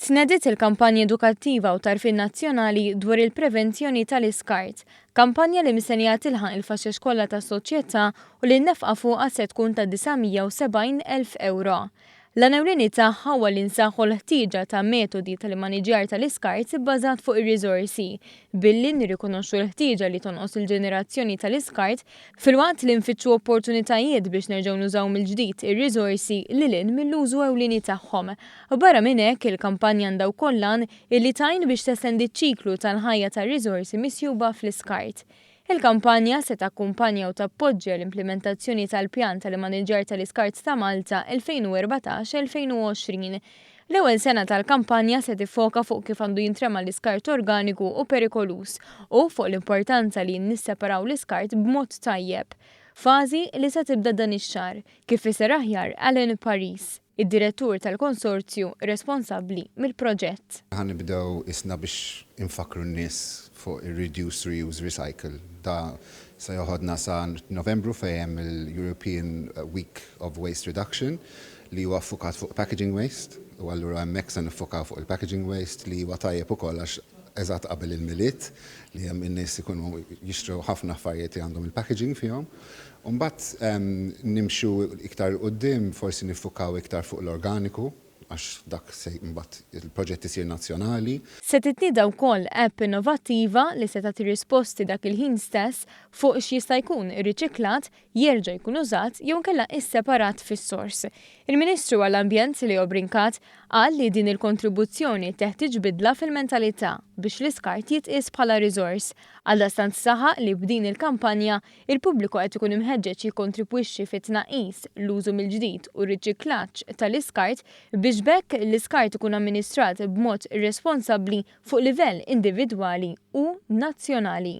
Tnediet il-Kampanja Edukattiva u Tagħrif nazzjonali dwar il-prevenzjoni tal-iskart, kampanja li mistennija tilħaq il-faxex kollha tas-soċjetà u li n-nefqa fuqha se tkun ta' 970,000 euro. L-ewlieni tagħha huwa li nsaħħu l-ħtieġa ta' metodi tal-maniġjar tal-iskart bbażat fuq ir-Rizorsi, billi nirrikonoxxu l-ħtieġa li tonqos il-ġenerazzjoni tal-iskart filwaqt li nfittxu opportunitajiet biex nerġgħu nużaw mill-ġdid ir-Rizorsi lil mill-użu ewlieni tagħhom. Barra minn hekk il-kampanja għandha wkoll lan illi tgħin biex testendi ċ-ċiklu tal-ħajja tar-Rizorsi misjuba fl-iskart. Il-kampanja se takkumpanja u tappoġġja l-implementazzjoni tal-pjan tal-maniġjar tal-iskart ta' Malta 2014-2020. L-ewwel sena tal-kampanja se tiffoka fuq kif għandu jintrema l-iskart organiku u perikolus u fuq l-importanza li nisseparaw l-iskart b'mod tajjeb. Fażi li se tibda dan ix-xahar, kif iser aħjar Alan Paris, id-direttur tal-konsorzju responsabbli mill-proġett. Ħanibdew isna biex infakru n-nies fuq ir-reduce, reuse, recycle. Da se joħodna sa Novembru fejn hemm il-European Week of Waste Reduction li huwa ffukat fuq packaging waste u allura hemmhekk se niffukaw fuq il-packaging waste li huwa tajjeb ukoll għax eżatt qabel il-miliet li hemm in-nies ikunu jixtru ħafna affarijiet li għandhom il-packaging fihom. U mbagħad nimxu iktar quddiem forsi niffukaw iktar fuq l-organiku għax dak se mbagħad il-proġett isir nazzjonali. Se titnieda wkoll app innovattiva li se tagħti risposti dak il-ħin stess fuq x'jista' jkun irriċiklat, jerġa' jkun użat jew inkella isseparat fis-sors. Il-Ministru għall-Ambjent li Brinkat qal li din il-kontribuzzjoni teħtieġ bidla fil-mentalità biex l-iskart jitqies bħala riżors. Għaldaqstant saħaq li b'din il-kampanja il-pubbliku qed ikun imħeġġeġ jikkontribwixxi fit-tnaqqis l-użu mill-ġdid u r-riċiklaġġ tal-iskart biex bekk l-iskart ikun amministrat b'mod responsabbli fuq livell individwali u nazzjonali.